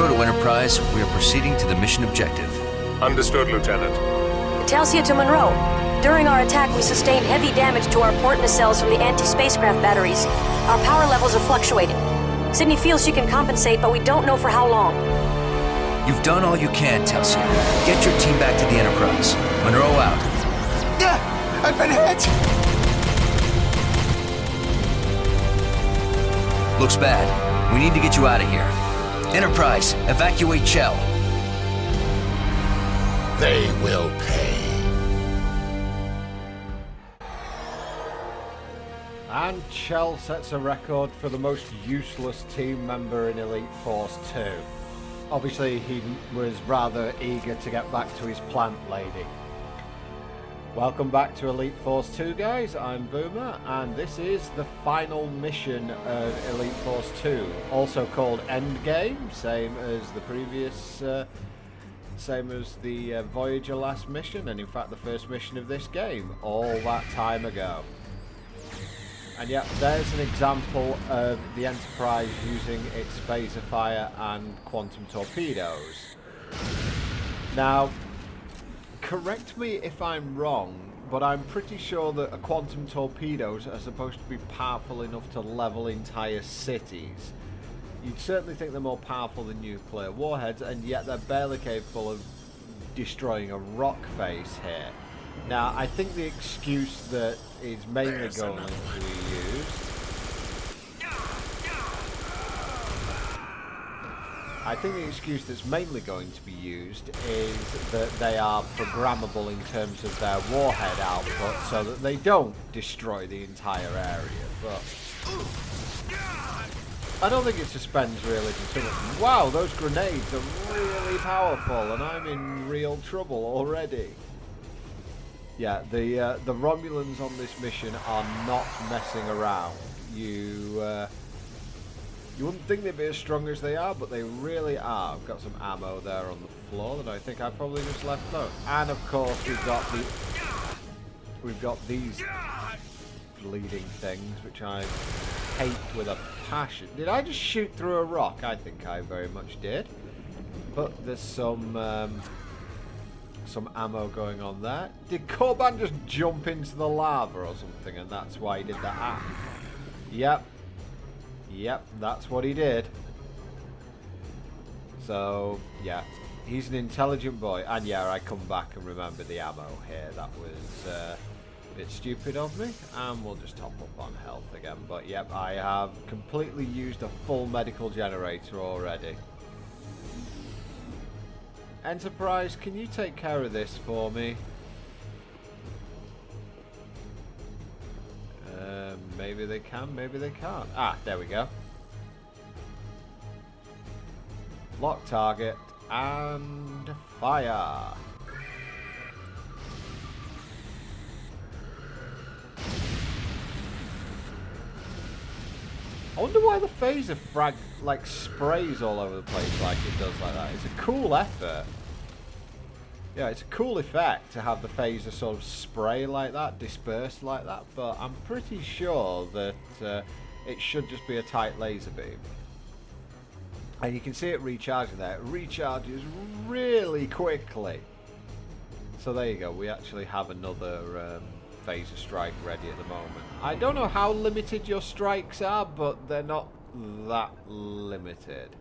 Munroe to Enterprise. We are proceeding to the mission objective. Understood, Lieutenant. Telsia to Munroe. During our attack, we sustained heavy damage to our port nacelles from the anti-spacecraft batteries. Our power levels are fluctuating. Sydney feels she can compensate, but we don't know for how long. You've done all you can, Telsia. Get your team back to the Enterprise. Munroe out. I've been hit! Looks bad. We need to get you out of here. Enterprise, evacuate Chell. They will pay. And Chell sets a record for the most useless team member in Elite Force 2. Obviously, he was rather eager to get back to his plant lady. Welcome back to Elite Force 2, guys. I'm Boomer, and this is the final mission of Elite Force 2, also called Endgame, same as the previous, same as the Voyager last mission, and in fact the first mission of this game, all that time ago. And yeah, there's an example of the Enterprise using its phaser fire and quantum torpedoes. Now, correct me if I'm wrong, but I'm pretty sure that quantum torpedoes are supposed to be powerful enough to level entire cities. You'd certainly think they're more powerful than nuclear warheads, and yet they're barely capable of destroying a rock face here. Now, I think the excuse that is mainly going to be used... I think the excuse that's mainly going to be used is that they are programmable in terms of their warhead output so that they don't destroy the entire area, but... I don't think it suspends realism too much. Wow, those grenades are really powerful and I'm in real trouble already. Yeah, the Romulans on this mission are not messing around. You wouldn't think they'd be as strong as they are, but they really are. I've got some ammo there on the floor that I think I probably just left out. And of course we've got these bleeding things, which I hate with a passion. Did I just shoot through a rock? I think I very much did. But there's some ammo going on there. Did Korban just jump into the lava or something, and that's why he did that? Yep, that's what he did. So, yeah, he's an intelligent boy. And yeah, I come back and remember the ammo here. That was a bit stupid of me. And we'll just top up on health again. But yep, I have completely used a full medical generator already. Enterprise, can you take care of this for me? Maybe they can, maybe they can't. Ah, there we go. Lock target and fire. I wonder why the phaser frag like sprays all over the place like it does like that. It's a cool effort. Yeah, it's a cool effect to have the phaser sort of spray like that, disperse like that, but I'm pretty sure that it should just be a tight laser beam. And you can see it recharging there. It recharges really quickly. So there you go, we actually have another phaser strike ready at the moment. I don't know how limited your strikes are, but they're not that limited.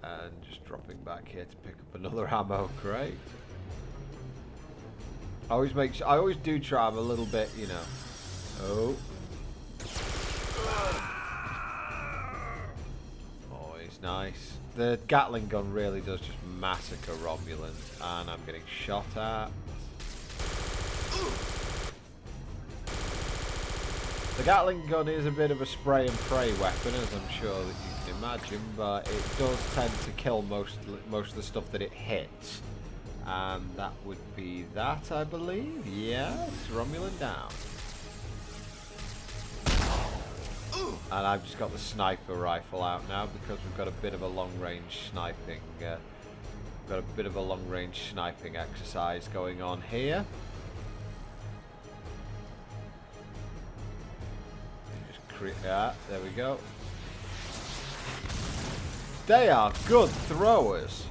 And just dropping back here to pick up another ammo crate. I always do try a little bit, you know. Oh, he's nice. The Gatling gun really does just massacre Romulans, and I'm getting shot at. The Gatling gun is a bit of a spray and pray weapon, as I'm sure that you can imagine, but it does tend to kill most of the stuff that it hits. And that would be that, I believe. Yes, Romulan down. And I've just got the sniper rifle out now because we've got a bit of a long-range sniping. Exercise going on here. There we go. They are good throwers.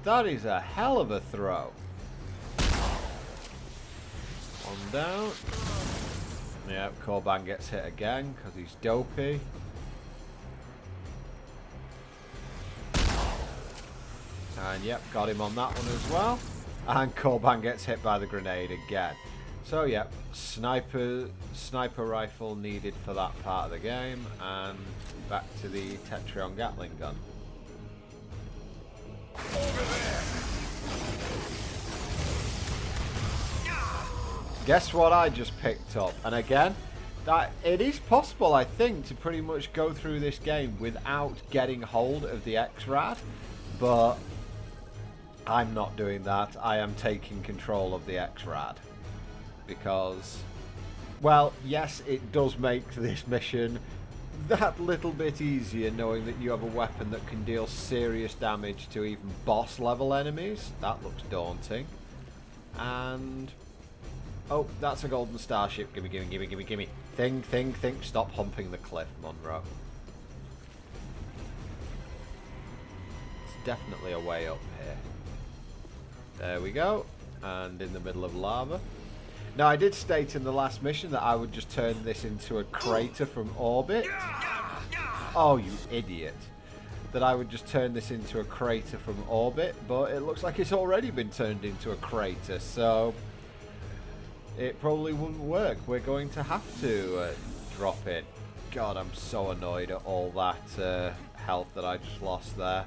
That is a hell of a throw. One down. Yep, Korban gets hit again because he's dopey. And yep, got him on that one as well. And Korban gets hit by the grenade again. So yep, sniper rifle needed for that part of the game. And back to the Tetrion Gatling gun. Over there. Guess what I just picked up? And again, that it is possible, I think, to pretty much go through this game without getting hold of the X-Rad, but I'm not doing that. I am taking control of the X-Rad because, well, yes, it does make this mission that little bit easier knowing that you have a weapon that can deal serious damage to even boss level enemies. That looks daunting. And oh, that's a golden starship. Gimme, gimme, gimme, gimme, gimme. Think. Stop humping the cliff, Munroe. It's definitely a way up here. There we go. And in the middle of lava. Now, I did state in the last mission that I would just turn this into a crater from orbit. Oh, you idiot. That I would just turn this into a crater from orbit, but it looks like it's already been turned into a crater, so it probably wouldn't work. We're going to have to drop it. God, I'm so annoyed at all that health that I just lost there.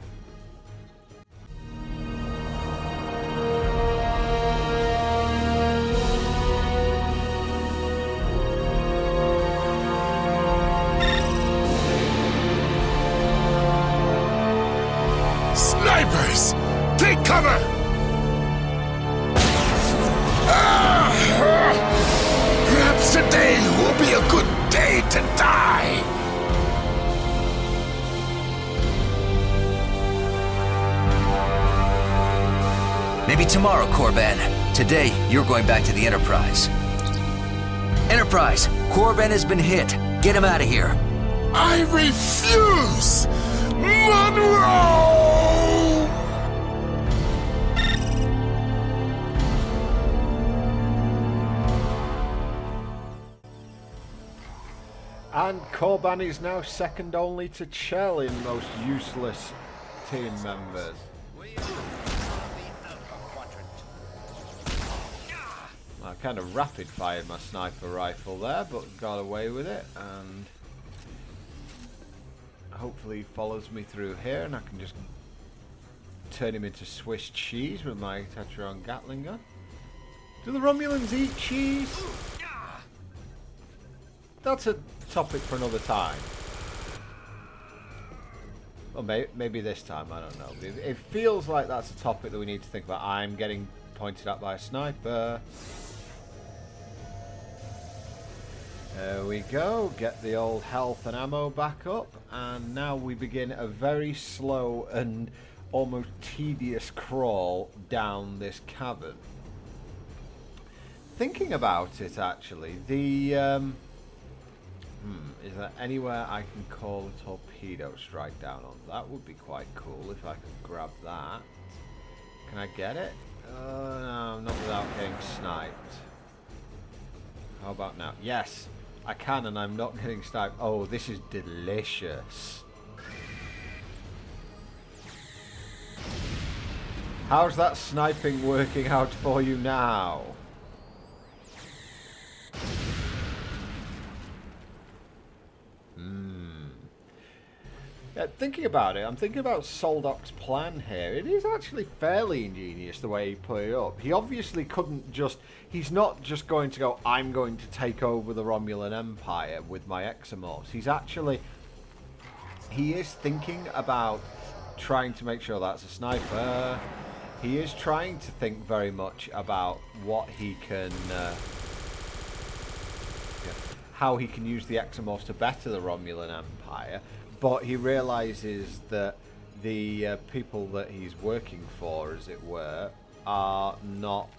Snipers! Take cover! Perhaps today will be a good day to die! Maybe tomorrow, Korban. Today, you're going back to the Enterprise. Enterprise, Korban has been hit. Get him out of here. I refuse! Munroe! And Korban is now second only to Chell in most useless team members. I kind of rapid fired my sniper rifle there, but got away with it, and hopefully he follows me through here and I can just turn him into Swiss cheese with my Tetrion Gatling gun. Do the Romulans eat cheese? That's a topic for another time. Or maybe this time, I don't know. It feels like that's a topic that we need to think about. I'm getting pointed at by a sniper. There we go. Get the old health and ammo back up. And now we begin a very slow and almost tedious crawl down this cavern. Thinking about it, actually, the is there anywhere I can call a torpedo strike down on? That would be quite cool if I could grab that. Can I get it? No, not without getting sniped. How about now? Yes, I can, and I'm not getting sniped. Oh, this is delicious. How's that sniping working out for you now? Thinking about it, I'm thinking about Soldok's plan here. It is actually fairly ingenious the way he put it up. He obviously couldn't just... He's not just going to go, I'm going to take over the Romulan Empire with my exomorphs. He's actually... He is thinking about trying to make sure that's a sniper. He is trying to think very much about what he can... how he can use the exomorphs to better the Romulan Empire. But he realizes that the people that he's working for, as it were, are not,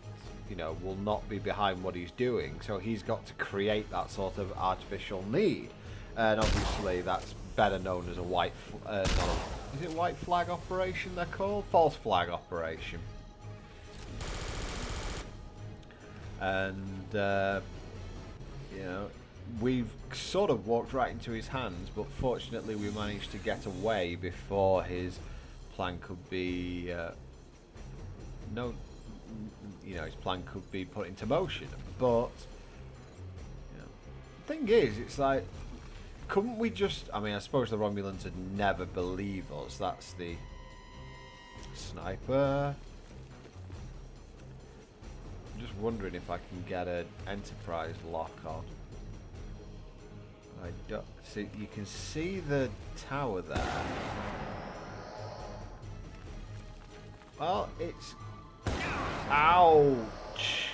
will not be behind what he's doing. So he's got to create that sort of artificial need. And obviously that's better known as a white... is it white flag operation they're called? False flag operation. And, you know, we've sort of walked right into his hands, but fortunately we managed to get away before his plan could be... his plan could be put into motion. But, the thing is, it's like, couldn't we just... I mean, I suppose the Romulans would never believe us. That's the sniper. I'm just wondering if I can get an Enterprise lock on. I don't see. You can see the tower there. Well, it's... Ouch!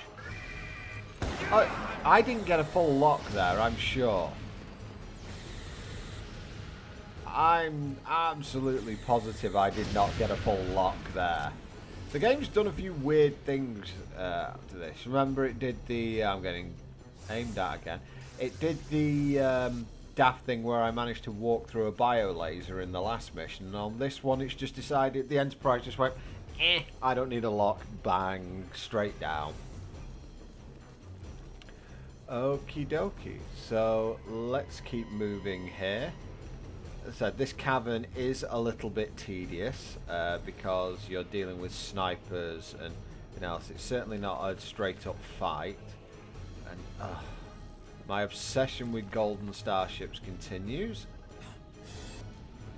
I didn't get a full lock there, I'm sure. I'm absolutely positive I did not get a full lock there. The game's done a few weird things to this. Remember, it did the... I'm getting aimed at again. It did the daft thing where I managed to walk through a biolaser in the last mission. And on this one, it's just decided... The Enterprise just went, I don't need a lock. Bang, straight down. Okie dokie. So, let's keep moving here. As I said, this cavern is a little bit tedious because you're dealing with snipers and else. It's certainly not a straight up fight. And my obsession with golden starships continues.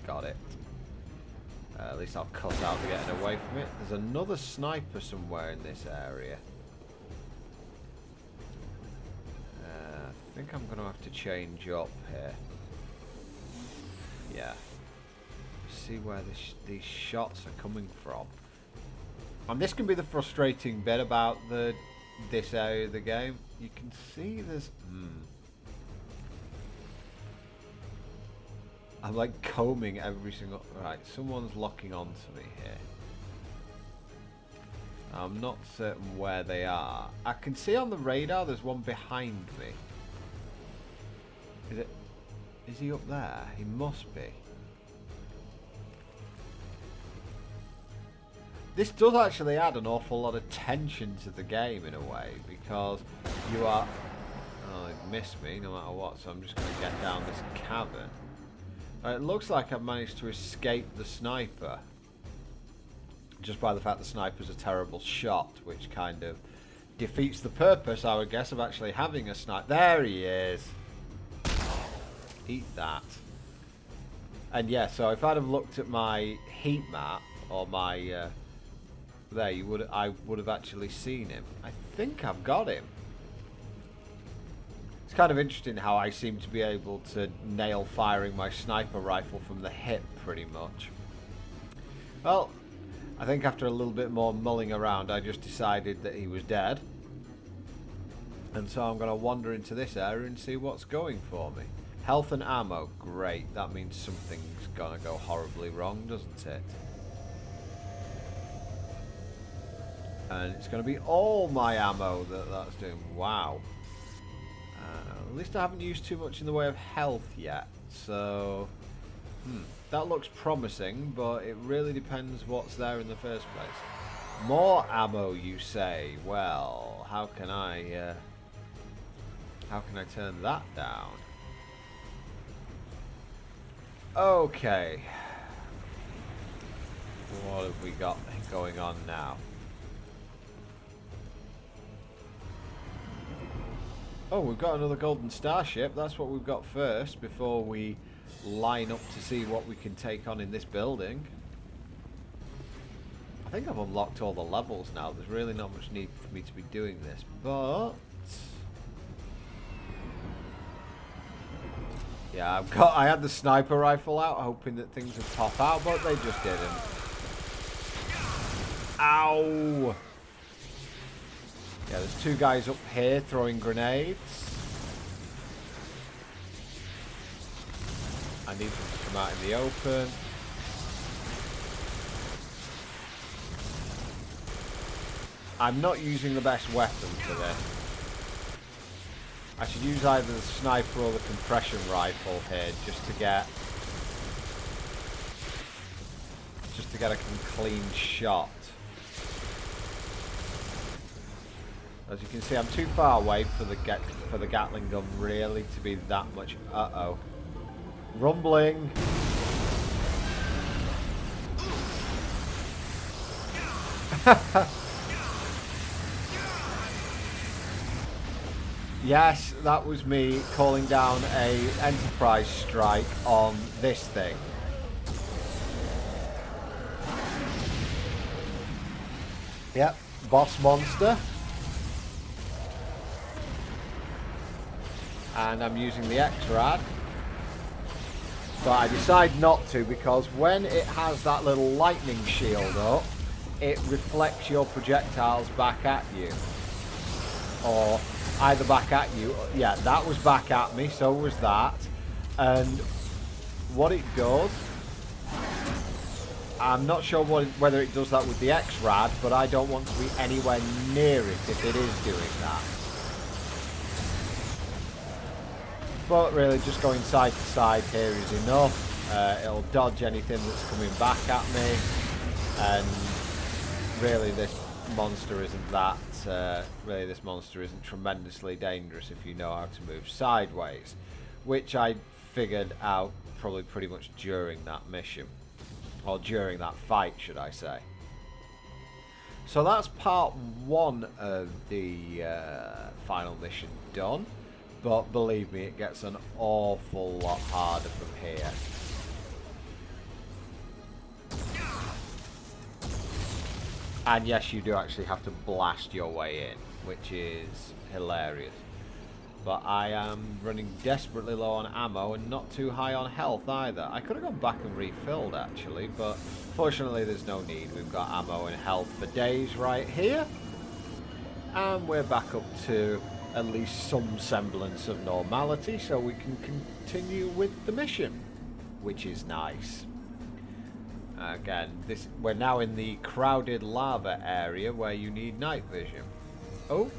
Got it. At least I'll cut out the getting away from it. There's another sniper somewhere in this area. I think I'm going to have to change up here. Yeah. See where these shots are coming from. And this can be the frustrating bit about this area of the game. You can see there's... I'm like combing every single... Right, someone's locking onto me here. I'm not certain where they are. I can see on the radar there's one behind me. Is he up there? He must be. This does actually add an awful lot of tension to the game in a way, because you are... Oh, they missed me no matter what, so I'm just going to get down this cavern. It looks like I've managed to escape the sniper. Just by the fact the sniper's a terrible shot, which kind of defeats the purpose, I would guess, of actually having a sniper. There he is! Eat that. And yeah, so if I'd have looked at my heat map, or my... there, I would have actually seen him. I think I've got him. It's kind of interesting how I seem to be able to nail firing my sniper rifle from the hip, pretty much. Well, I think after a little bit more mulling around, I just decided that he was dead. And so I'm going to wander into this area and see what's going for me. Health and ammo, great. That means something's going to go horribly wrong, doesn't it? And it's going to be all my ammo that's doing. Wow. At least I haven't used too much in the way of health yet. So, that looks promising, but it really depends what's there in the first place. More ammo, you say? Well, how can I turn that down? Okay. What have we got going on now? Oh, we've got another golden starship. That's what we've got first before we line up to see what we can take on in this building. I think I've unlocked all the levels now. There's really not much need for me to be doing this, but... yeah, I had the sniper rifle out, hoping that things would pop out, but they just didn't. Ow! Yeah, there's two guys up here throwing grenades. I need them to come out in the open. I'm not using the best weapon for this. I should use either the sniper or the compression rifle here just to get a clean shot. As you can see, I'm too far away for the Gatling gun really to be that much. Uh-oh. Rumbling. Yes, that was me calling down a Enterprise strike on this thing. Yep, boss monster. And I'm using the X-Rad. But I decide not to because when it has that little lightning shield up, it reflects your projectiles back at you. Or either back at you. Yeah, that was back at me, so was that. And what it does, I'm not sure whether it does that with the X-Rad, but I don't want to be anywhere near it if it is doing that. But really, just going side to side here is enough. It'll dodge anything that's coming back at me. And really, this monster isn't that... really, this monster isn't tremendously dangerous if you know how to move sideways. Which I figured out probably pretty much during that mission. Or during that fight, should I say. So that's part one of the final mission done. But believe me, it gets an awful lot harder from here. And yes, you do actually have to blast your way in, which is hilarious. But I am running desperately low on ammo and not too high on health either. I could have gone back and refilled actually, but fortunately there's no need. We've got ammo and health for days right here. And we're back up to at least some semblance of normality, so we can continue with the mission, which is nice. Again, we're now in the crowded lava area where you need night vision. Oh,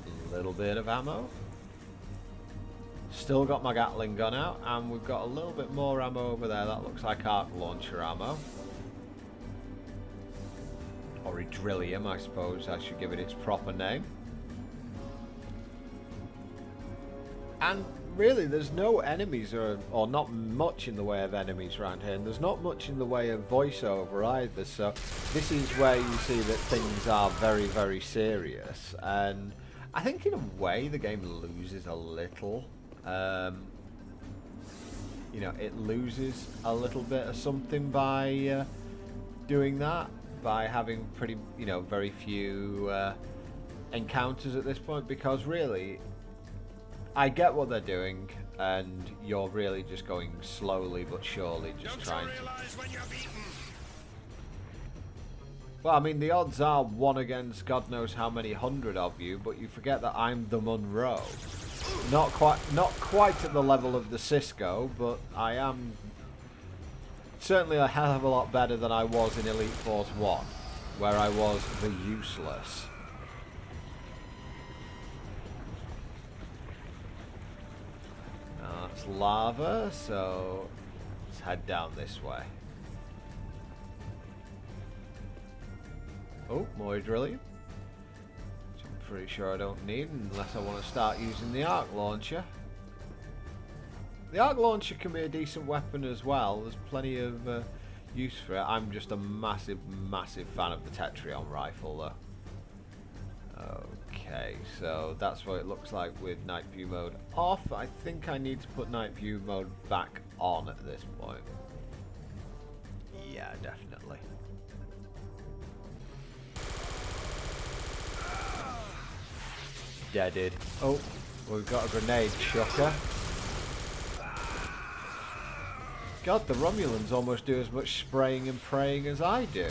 a little bit of ammo. Still got my Gatling gun out, and we've got a little bit more ammo over there. That looks like arc launcher ammo. Or Hydrillium, I suppose I should give it its proper name. And really, there's no enemies, or not much in the way of enemies around here, and there's not much in the way of voiceover either, so this is where you see that things are very, very serious. And I think in a way the game loses a little. You know, it loses a little bit of something by doing that. By having pretty, very few encounters at this point, because really, I get what they're doing, and you're really just going slowly but surely, just trying to. Well, I mean, the odds are 1 against God knows how many hundred of you, but you forget that I'm the Munroe. Not quite at the level of the Cisco, but I am. Certainly a hell of a lot better than I was in Elite Force 1, where I was the useless. Now that's lava, so let's head down this way. Oh, more Hydrillium, which I'm pretty sure I don't need unless I want to start using the arc launcher. The arc launcher can be a decent weapon as well. There's plenty of use for it. I'm just a massive, massive fan of the Tetrion rifle, though. Okay, so that's what it looks like with night view mode off. I think I need to put night view mode back on at this point. Yeah, definitely. Deaded. Oh, we've got a grenade chucker. God, the Romulans almost do as much spraying and praying as I do.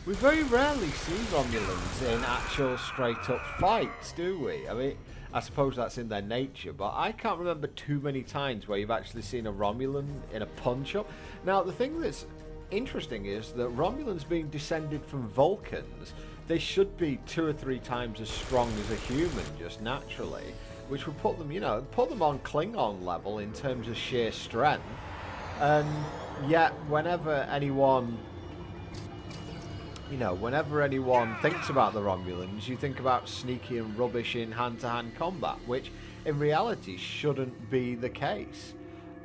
We very rarely see Romulans in actual straight-up fights, do we? I mean, I suppose that's in their nature, but I can't remember too many times where you've actually seen a Romulan in a punch-up. Now, the thing that's interesting is that Romulans being descended from Vulcans, they should be 2 or 3 times as strong as a human, just naturally, which would put them, you know, put them on Klingon level in terms of sheer strength. And yet, whenever anyone thinks about the Romulans, you think about sneaky and rubbish in hand-to-hand combat, which in reality shouldn't be the case.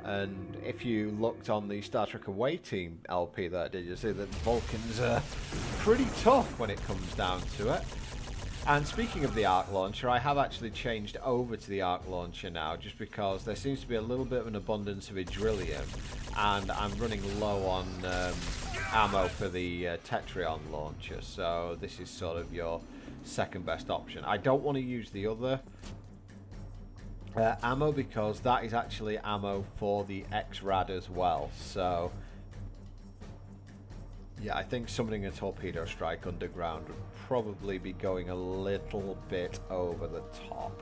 And if you looked on the Star Trek Away Team LP that I did, you'll see that Vulcans are pretty tough when it comes down to it. And speaking of the arc launcher, I have actually changed over to the arc launcher now, just because there seems to be a little bit of an abundance of Idrillium, and I'm running low on ammo for the Tetrion launcher, so this is sort of your second best option. I don't want to use the other ammo because that is actually ammo for the X-Rad as well, so yeah, I think summoning a torpedo strike underground would probably be going a little bit over the top.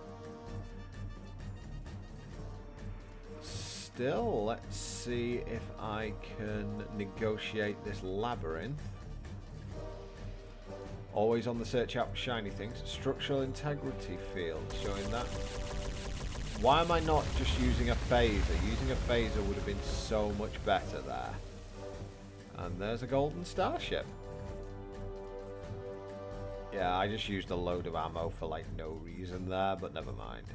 Still, let's see if I can negotiate this labyrinth. Always on the search out for shiny things. Structural integrity field, showing that. Why am I not just using a phaser? Using a phaser would have been so much better there. And there's a golden starship. Yeah, I just used a load of ammo for like no reason there, but never mind.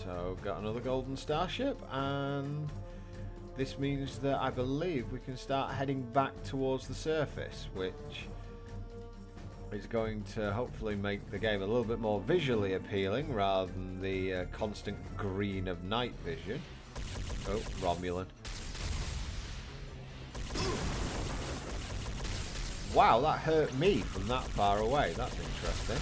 So, got another golden starship, and this means that I believe we can start heading back towards the surface, which is going to hopefully make the game a little bit more visually appealing rather than the constant green of night vision. Oh, Romulan. Wow, that hurt me from that far away. That's interesting.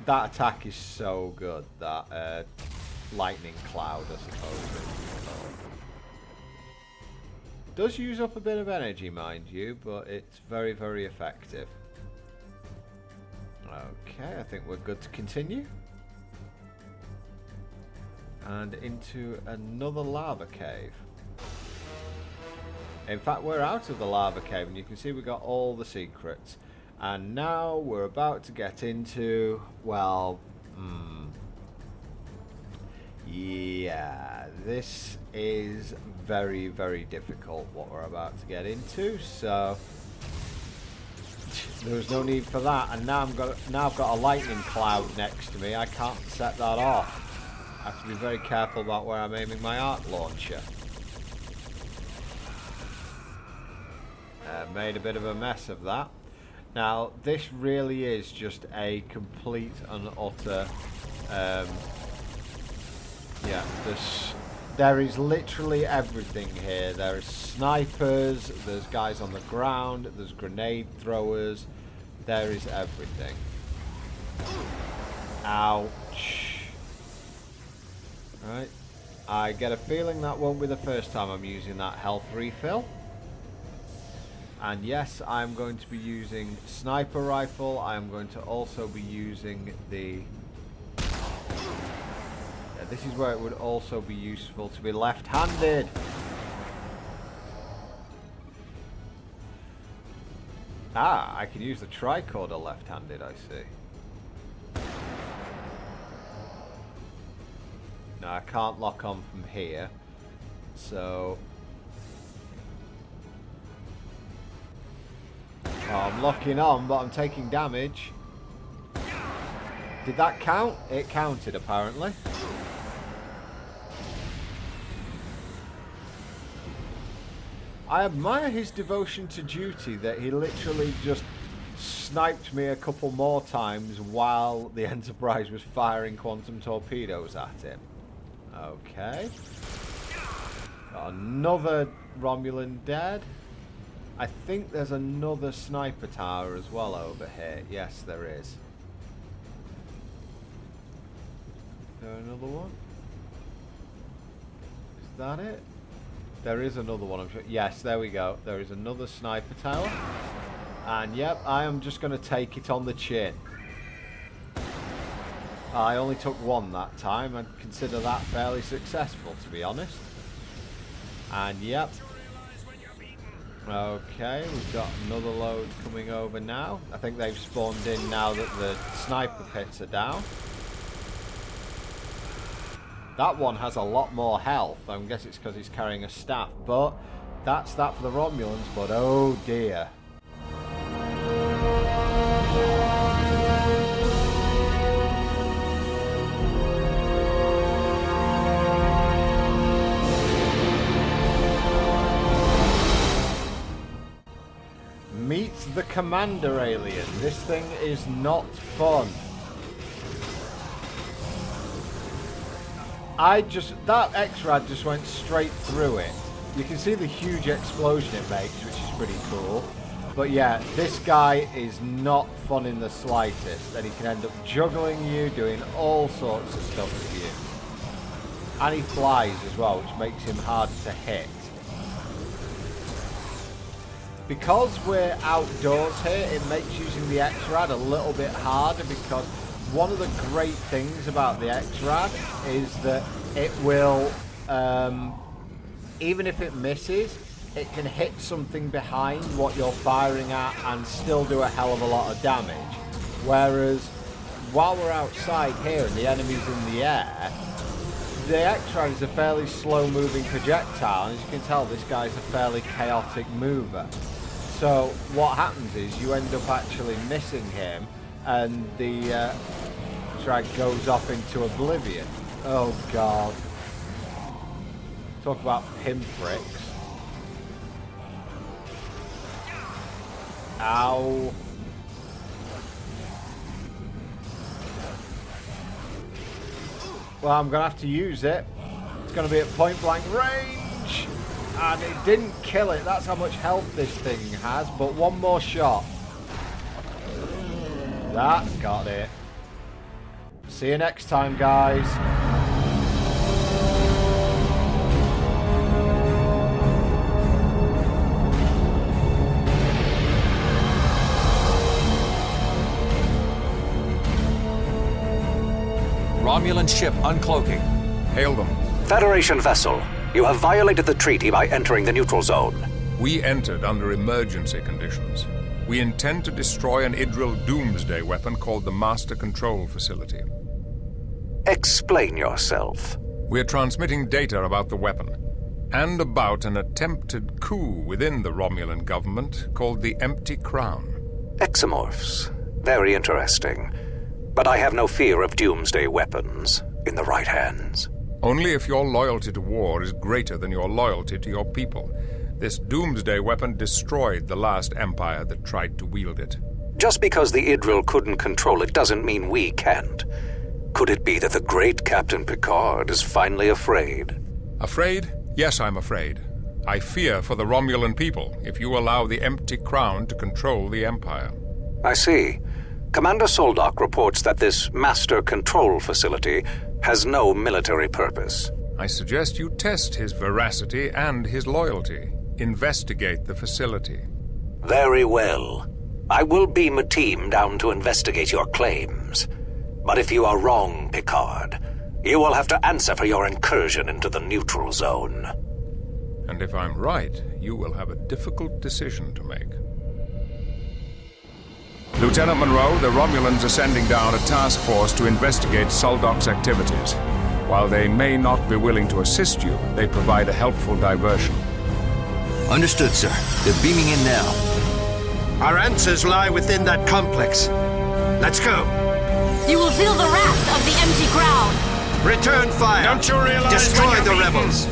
That attack is so good, that lightning cloud, I suppose it's called. Does use up a bit of energy, mind you, but it's very, very effective. Okay, I think we're good to continue. And into another lava cave. In fact, we're out of the lava cave, and you can see we got all the secrets. And now we're about to get into, well, yeah, this is very, very difficult what we're about to get into, so there's no need for that. And now I've got a lightning cloud next to me. I can't set that off. I have to be very careful about where I'm aiming my arc launcher. Made a bit of a mess of that. Now, this really is just a complete and utter, yeah, there is literally everything here. There are snipers, there's guys on the ground, there's grenade throwers, there is everything. Ouch. Right, I get a feeling that won't be the first time I'm using that health refill. And yes, I'm going to be using sniper rifle. I am going to also be using the... Yeah, this is where it would also be useful to be left-handed. Ah, I can use the tricorder left-handed, I see. Now, I can't lock on from here, so... Oh, I'm locking on, but I'm taking damage. Did that count? It counted, apparently. I admire his devotion to duty, that he literally just sniped me a couple more times while the Enterprise was firing quantum torpedoes at him. Okay. Got another Romulan dead. I think there's another sniper tower as well over here. Yes, there is. Is there another one? Is that it? There is another one, I'm sure. Yes, there we go. There is another sniper tower. And yep, I am just going to take it on the chin. I only took one that time. I'd consider that fairly successful, to be honest. And yep. Okay, we've got another load coming over now. I think they've spawned in now that the sniper pits are down. That one has a lot more health. I guess it's because he's carrying a staff. But that's that for the Romulans. But oh dear. Meet the commander alien. This thing is not fun. That X-Rad just went straight through it. You can see the huge explosion it makes, which is pretty cool. But yeah, this guy is not fun in the slightest. And he can end up juggling you, doing all sorts of stuff with you. And he flies as well, which makes him hard to hit. Because we're outdoors here, it makes using the X-Rad a little bit harder, because one of the great things about the X-Rad is that it will, even if it misses, it can hit something behind what you're firing at and still do a hell of a lot of damage. Whereas, while we're outside here and the enemy's in the air, the X-Rad is a fairly slow-moving projectile, and as you can tell, this guy's a fairly chaotic mover. So what happens is you end up actually missing him, and the X-Rad goes off into oblivion. Oh god. Talk about pinpricks. Ow. Well, I'm going to have to use it. It's going to be at point blank range. And it didn't kill it. That's how much health this thing has. But one more shot. That got it. See you next time, guys. Romulan ship uncloaking. Hail them. Federation vessel, you have violated the treaty by entering the neutral zone. We entered under emergency conditions. We intend to destroy an Idril doomsday weapon called the Master Control Facility. Explain yourself. We're transmitting data about the weapon, and about an attempted coup within the Romulan government called the Empty Crown. Exomorphs. Very interesting. But I have no fear of doomsday weapons in the right hands. Only if your loyalty to war is greater than your loyalty to your people. This doomsday weapon destroyed the last empire that tried to wield it. Just because the Idril couldn't control it doesn't mean we can't. Could it be that the great Captain Picard is finally afraid? Afraid? Yes, I'm afraid. I fear for the Romulan people if you allow the Empty Crown to control the Empire. I see. Commander Soldock reports that this Master Control Facility has no military purpose. I suggest you test his veracity and his loyalty. Investigate the facility. Very well. I will beam a team down to investigate your claims. But if you are wrong, Picard, you will have to answer for your incursion into the neutral zone. And if I'm right, you will have a difficult decision to make. Lieutenant Munroe, the Romulans are sending down a task force to investigate Soldock's activities. While they may not be willing to assist you, they provide a helpful diversion. Understood, sir. They're beaming in now. Our answers lie within that complex. Let's go. You will feel the wrath of the Empty Crown. Return fire. Don't you realize Destroy when you're the beaten, rebels.